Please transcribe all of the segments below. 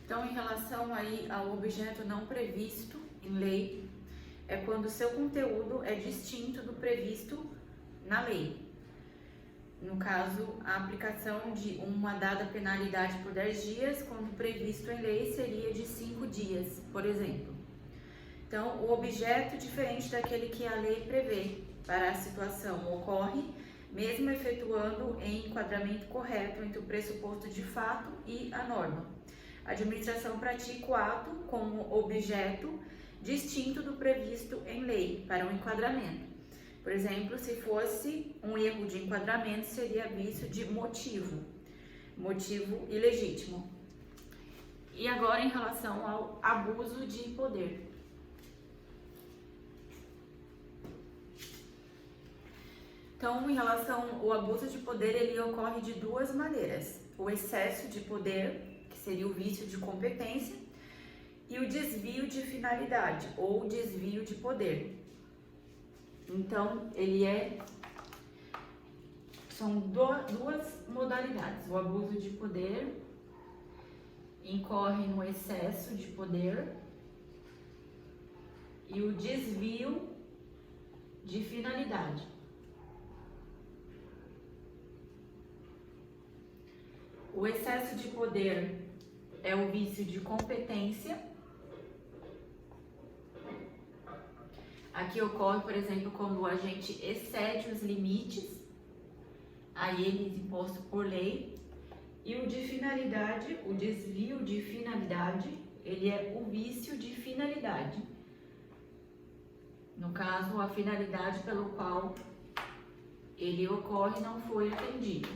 Então, em relação aí ao objeto não previsto em lei, é quando o seu conteúdo é distinto do previsto na lei. No caso, a aplicação de uma dada penalidade por 10 dias, quando previsto em lei, seria de 5 dias, por exemplo. Então, o objeto diferente daquele que a lei prevê para a situação ocorre, mesmo efetuando em enquadramento correto entre o pressuposto de fato e a norma. A administração pratica o ato como objeto distinto do previsto em lei para um enquadramento. Por exemplo, se fosse um erro de enquadramento, seria vício de motivo ilegítimo. E agora, em relação ao abuso de poder. Então, em relação ao abuso de poder, ele ocorre de duas maneiras: o excesso de poder, que seria o vício de competência, e o desvio de finalidade, ou desvio de poder. Então, são duas modalidades. O abuso de poder incorre no excesso de poder e o desvio de finalidade. O excesso de poder é o vício de competência. Aqui ocorre, por exemplo, quando o agente excede os limites a ele imposto por lei. E o de finalidade, o desvio de finalidade, ele é o vício de finalidade. No caso, a finalidade pelo qual ele ocorre não foi atendido.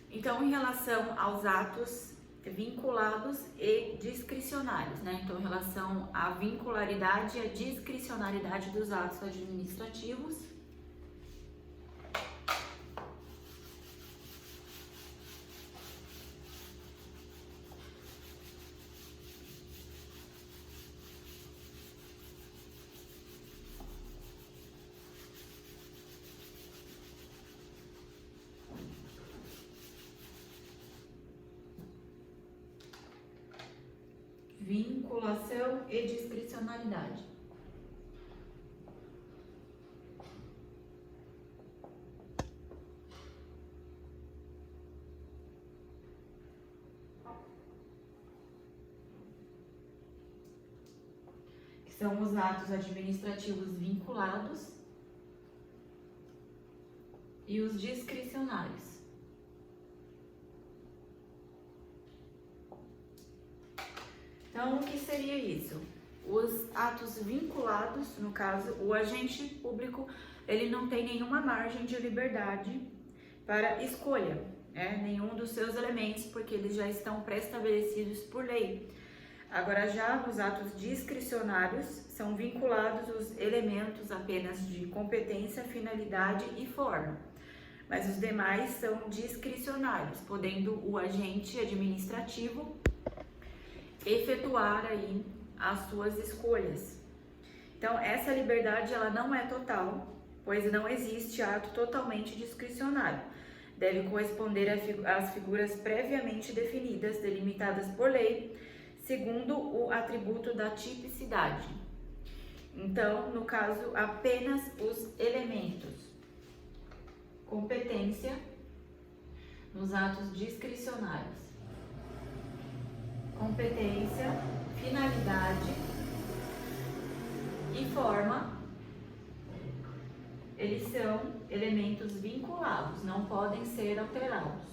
Então, em relação aos atos vinculados e discricionários, né? Então, em relação à vincularidade e à discricionariedade dos atos administrativos, vinculação e discricionalidade. Que são os atos administrativos vinculados e os discricionários. Então, o que seria isso? Os atos vinculados, no caso, o agente público, ele não tem nenhuma margem de liberdade para escolha, né? Nenhum dos seus elementos, porque eles já estão pré-estabelecidos por lei. Agora, já nos atos discricionários, são vinculados os elementos apenas de competência, finalidade e forma. Mas os demais são discricionários, podendo o agente administrativo efetuar aí as suas escolhas. Então, essa liberdade ela não é total, pois não existe ato totalmente discricionário. Deve corresponder às figuras previamente definidas, delimitadas por lei, segundo o atributo da tipicidade. Então, no caso, apenas os elementos competência nos atos discricionários. Competência, finalidade e forma, eles são elementos vinculados, não podem ser alterados.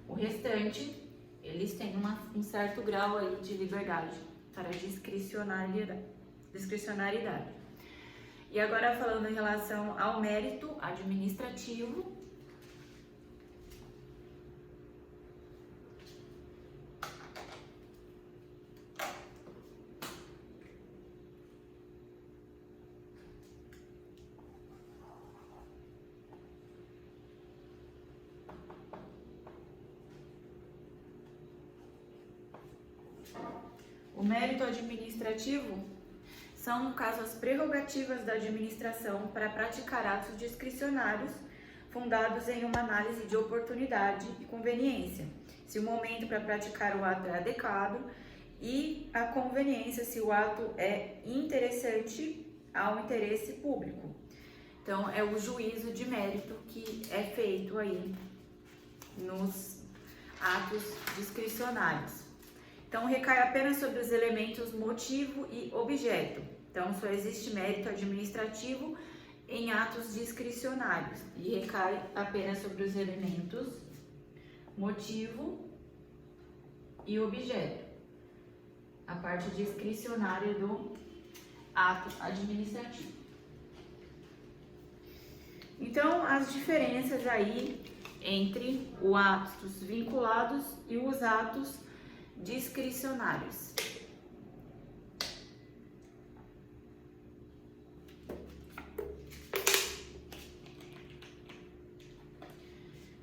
O restante, eles têm um certo grau aí de liberdade para discricionariedade. E agora falando em relação ao mérito administrativo, o mérito administrativo são, no caso, as prerrogativas da administração para praticar atos discricionários fundados em uma análise de oportunidade e conveniência se o momento para praticar o ato é adequado, e a conveniência, se o ato é interessante ao interesse público. Então, é o juízo de mérito que é feito aí nos atos discricionários. Então, recai apenas sobre os elementos motivo e objeto. Então, só existe mérito administrativo em atos discricionários e recai apenas sobre os elementos motivo e objeto, a parte discricionária do ato administrativo. Então, as diferenças aí entre os atos vinculados e os atos discricionários.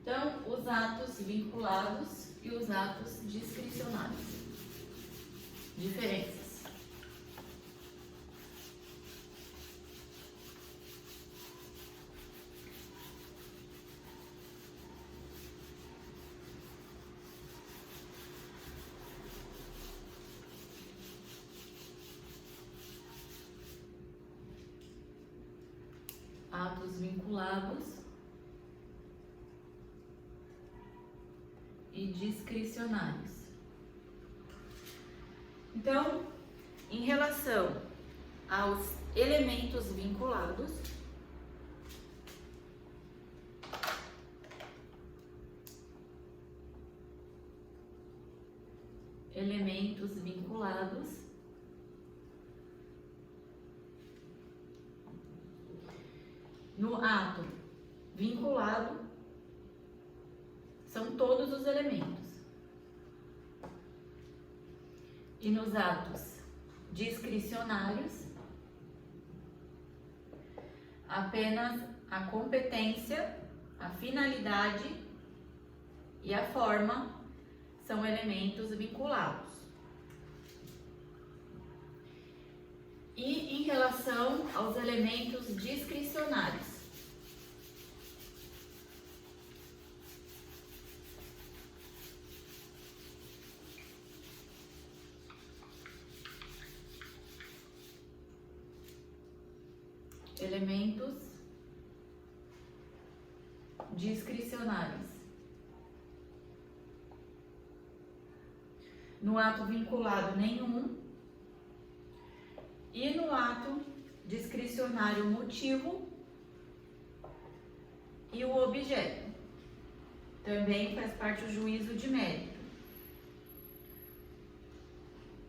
Então, os atos vinculados e os atos discricionários. Diferenças. Atos vinculados e discricionários. Então, em relação aos elementos vinculados, no ato vinculado são todos os elementos. E nos atos discricionários, apenas a competência, a finalidade e a forma são elementos vinculados. E em relação aos elementos discricionários, no ato vinculado nenhum, e no ato discricionário motivo e o objeto. Também faz parte do juízo de mérito,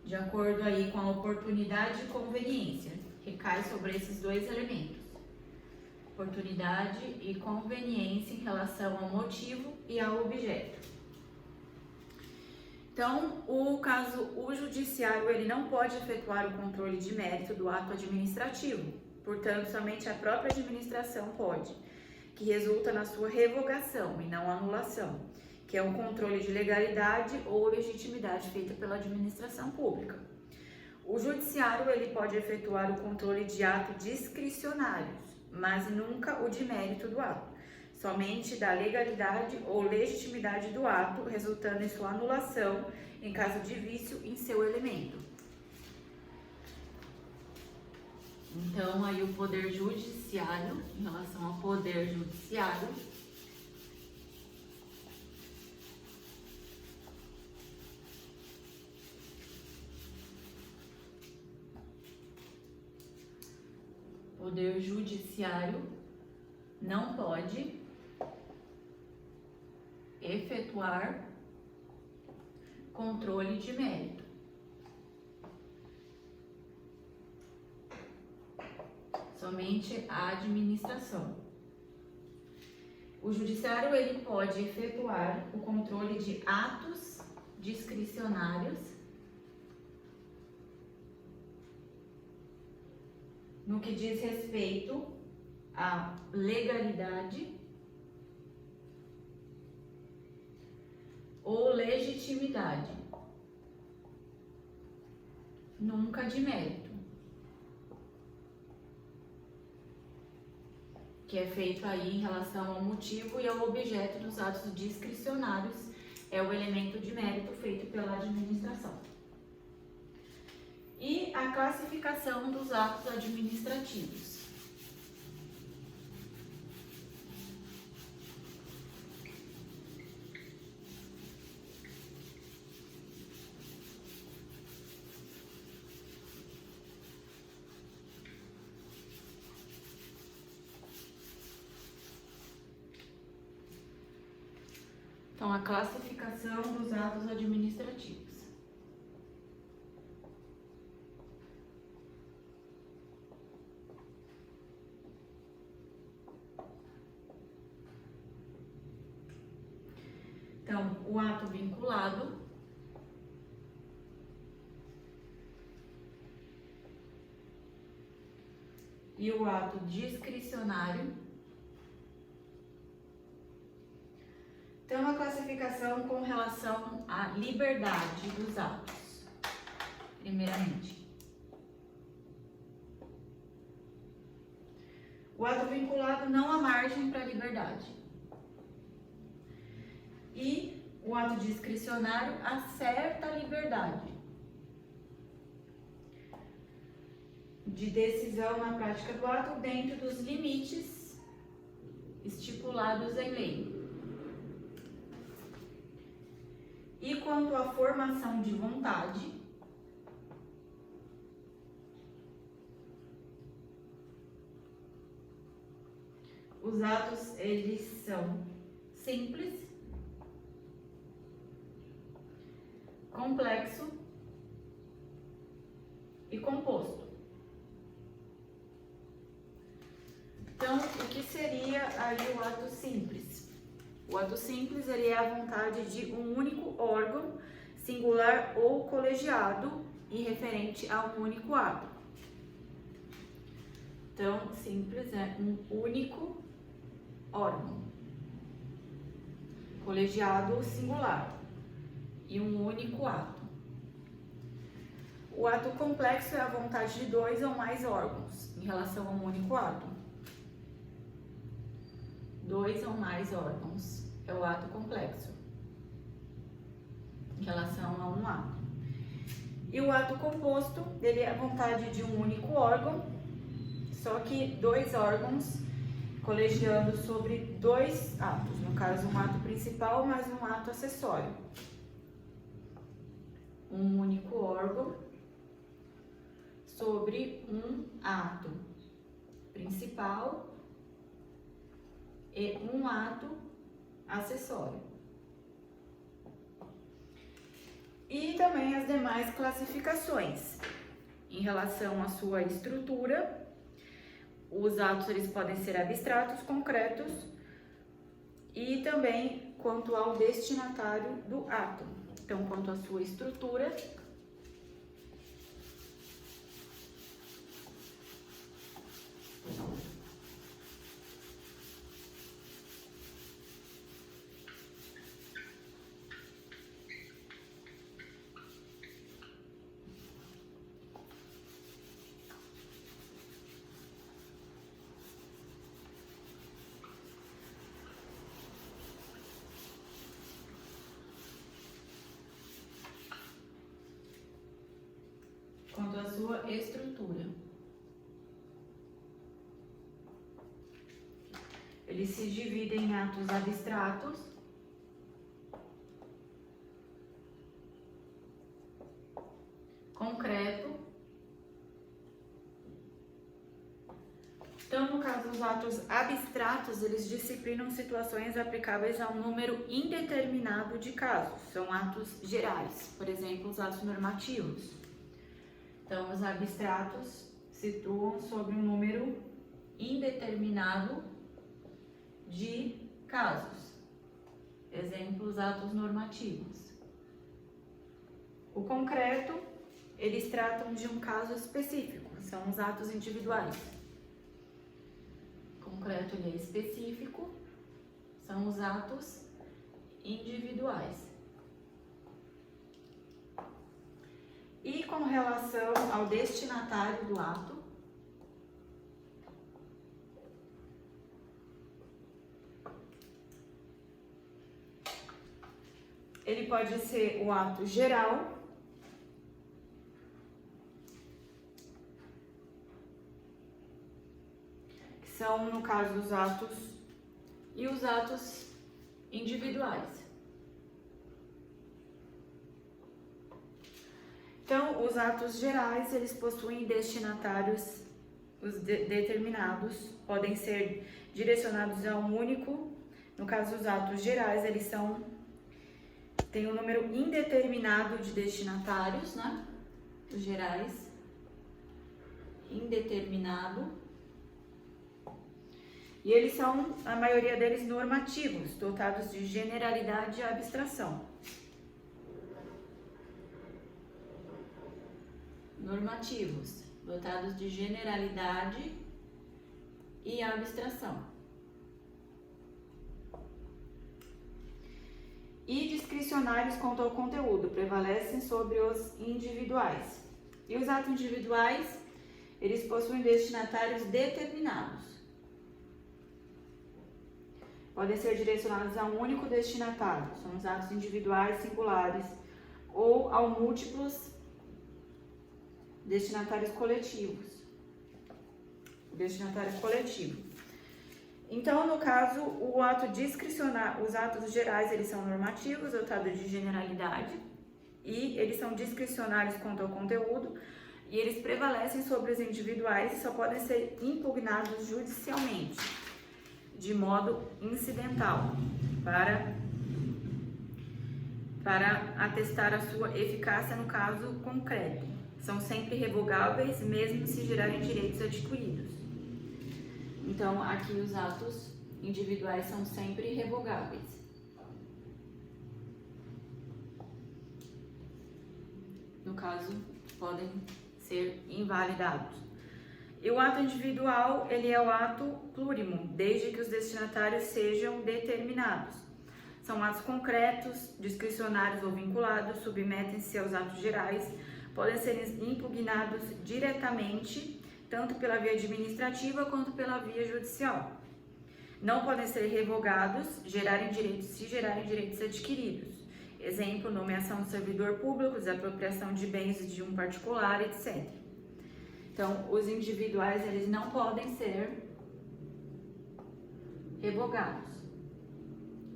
de acordo aí com a oportunidade e conveniência. Recai sobre esses dois elementos, oportunidade e conveniência em relação ao motivo e ao objeto. Então, o judiciário ele não pode efetuar o controle de mérito do ato administrativo, portanto, somente a própria administração pode, que resulta na sua revogação e não anulação, que é um controle de legalidade ou legitimidade feita pela administração pública. O judiciário ele pode efetuar o controle de atos discricionários, mas nunca o de mérito do ato, somente da legalidade ou legitimidade do ato, resultando em sua anulação em caso de vício em seu elemento. Então, aí o poder judiciário, em relação ao poder judiciário, não pode efetuar controle de mérito. Somente a administração. O judiciário ele pode efetuar o controle de atos discricionários no que diz respeito à legalidade ou legitimidade, nunca de mérito, que é feito aí em relação ao motivo e ao objeto dos atos discricionários, é o elemento de mérito feito pela administração. E a classificação dos atos administrativos. Então, a classificação dos atos administrativos. Então, o ato vinculado, e o ato discricionário. Então, a classificação com relação à liberdade dos atos, primeiramente. O ato vinculado não há margem para a liberdade. E o ato discricionário há certa liberdade de decisão na prática do ato dentro dos limites estipulados em lei. E quanto à formação de vontade, os atos, eles são simples, complexo e composto. Então, o que seria aí o ato simples? O ato simples, ele é a vontade de um único órgão, singular ou colegiado, e referente a um único ato. Então, simples é um único órgão, colegiado ou singular, e um único ato. O ato complexo é a vontade de dois ou mais órgãos, em relação a um único ato. Dois ou mais órgãos é o ato complexo, em relação a um ato. E o ato composto, ele é a vontade de um único órgão, só que dois órgãos colegiando sobre dois atos, no caso um ato principal mais um ato acessório. Um único órgão sobre um ato principal e um ato acessório. E também as demais classificações. Em relação à sua estrutura, os atos eles podem ser abstratos, concretos, e também quanto ao destinatário do ato. Então, quanto à sua estrutura, quanto à sua estrutura. Eles se dividem em atos abstratos, concreto. Então, no caso, os atos abstratos, eles disciplinam situações aplicáveis a um número indeterminado de casos. São atos gerais, por exemplo, os atos normativos. Então, os abstratos situam sobre um número indeterminado de casos. Exemplos, atos normativos. O concreto, eles tratam de um caso específico, são os atos individuais. O concreto, ele é específico, são os atos individuais. E com relação ao destinatário do ato, ele pode ser o ato geral, que são, no caso, os atos e os atos individuais. Então, os atos gerais, eles possuem destinatários determinados, podem ser direcionados a um único. No caso, os atos gerais, eles têm um número indeterminado de destinatários, né? Os gerais, indeterminado. E eles são, a maioria deles, normativos, dotados de generalidade e abstração. Normativos, dotados de generalidade e abstração. E discricionários quanto ao conteúdo, prevalecem sobre os individuais. E os atos individuais, eles possuem destinatários determinados. Podem ser direcionados a um único destinatário, são os atos individuais singulares, ou a múltiplos destinatários coletivos. Destinatário coletivo. Então, no caso, o ato discricionário, os atos gerais, eles são normativos, dotados de generalidade, e eles são discricionários quanto ao conteúdo, e eles prevalecem sobre os individuais e só podem ser impugnados judicialmente, de modo incidental, para atestar a sua eficácia no caso concreto. São sempre revogáveis, mesmo se gerarem direitos adquiridos. Então, aqui os atos individuais são sempre revogáveis. No caso, podem ser invalidados. E o ato individual, ele é o ato plurimo, desde que os destinatários sejam determinados. São atos concretos, discricionários ou vinculados, submetem-se aos atos gerais, podem ser impugnados diretamente, tanto pela via administrativa quanto pela via judicial. Não podem ser revogados, se gerarem direitos adquiridos. Exemplo, nomeação do servidor público, desapropriação de bens de um particular, etc. Então, os individuais, eles não podem ser revogados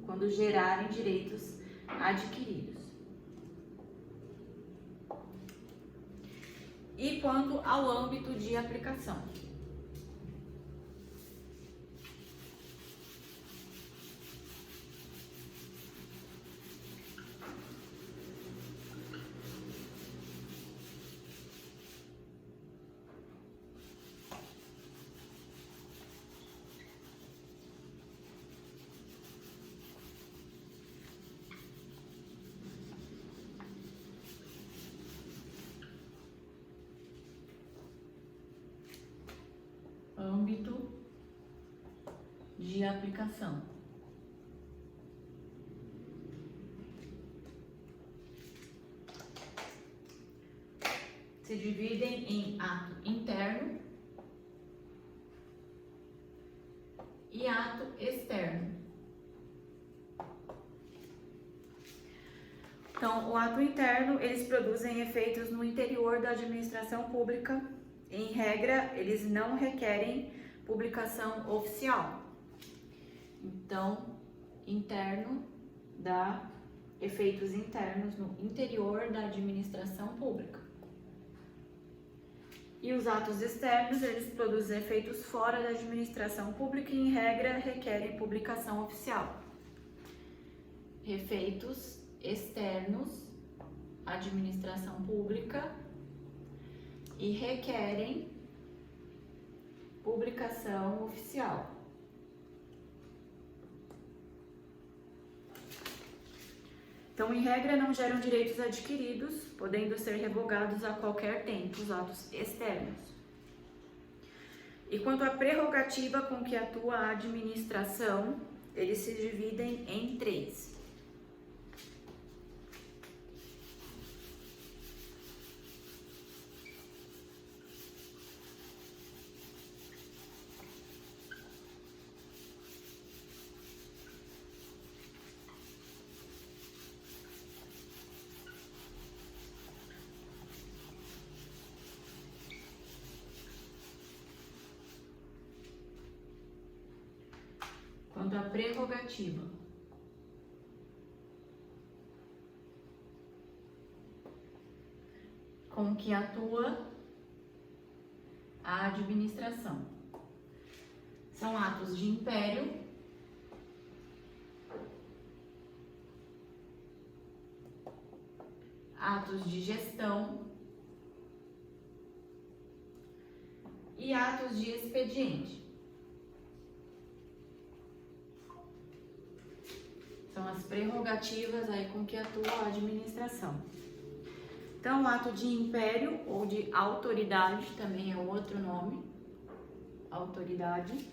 quando gerarem direitos adquiridos. E quanto ao âmbito de aplicação. Âmbito de aplicação. Se dividem em ato interno e ato externo. Então, o ato interno, eles produzem efeitos no interior da administração pública. Em regra, eles não requerem publicação oficial. Então, interno dá efeitos internos no interior da administração pública. E os atos externos, eles produzem efeitos fora da administração pública e, em regra, requerem publicação oficial. Efeitos externos, administração pública, e requerem publicação oficial. Então, em regra, não geram direitos adquiridos, podendo ser revogados a qualquer tempo, os atos externos. E quanto à prerrogativa com que atua a administração, eles se dividem em três. prerrogativa. Com que atua a administração. São atos de império, atos de gestão e atos de expediente. São as prerrogativas aí com que atua a administração. Então, o ato de império ou de autoridade também é outro nome, autoridade.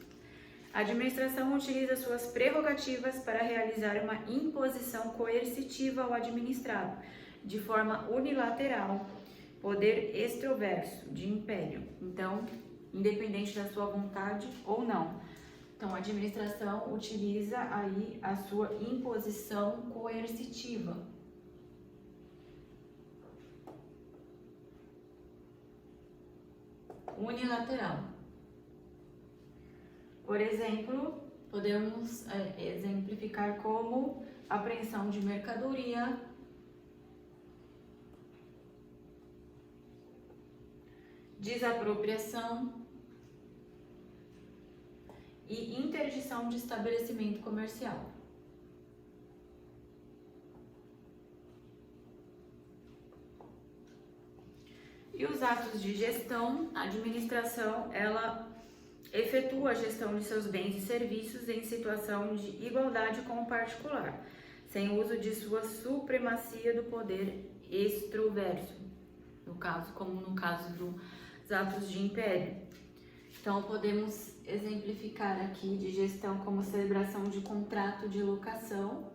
A administração utiliza suas prerrogativas para realizar uma imposição coercitiva ao administrado, de forma unilateral, poder extroverso, de império. Então, independente da sua vontade ou não. Então, a administração utiliza aí a sua imposição coercitiva. Unilateral. Por exemplo, podemos exemplificar como apreensão de mercadoria, desapropriação e interdição de estabelecimento comercial. E os atos de gestão, a administração, ela efetua a gestão de seus bens e serviços em situação de igualdade com o particular, sem uso de sua supremacia do poder extroverso, no caso, como no caso dos atos de império. Então, podemos exemplificar aqui de gestão como celebração de contrato de locação,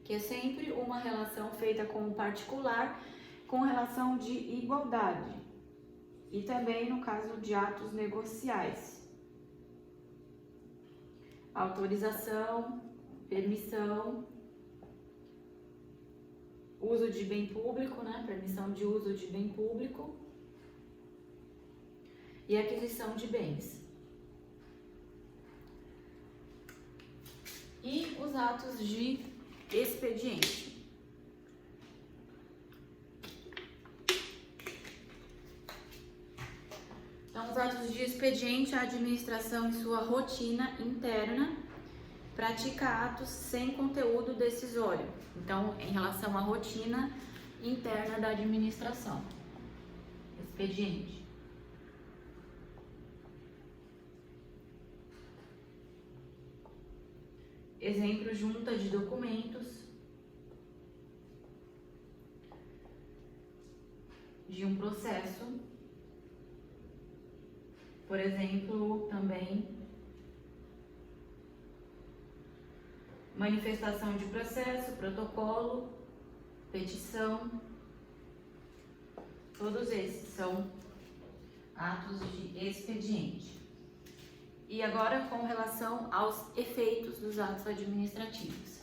que é sempre uma relação feita com o particular com relação de igualdade, e também no caso de atos negociais, autorização, permissão, uso de bem público, né? Permissão de uso de bem público e aquisição de bens. E os atos de expediente. Então, os atos de expediente, a administração em sua rotina interna pratica atos sem conteúdo decisório. Então, em relação à rotina interna da administração. Expediente. Exemplo, junta de documentos de um processo. Por exemplo, também manifestação de processo, protocolo, petição. Todos esses são atos de expediente. E agora, com relação aos efeitos dos atos administrativos.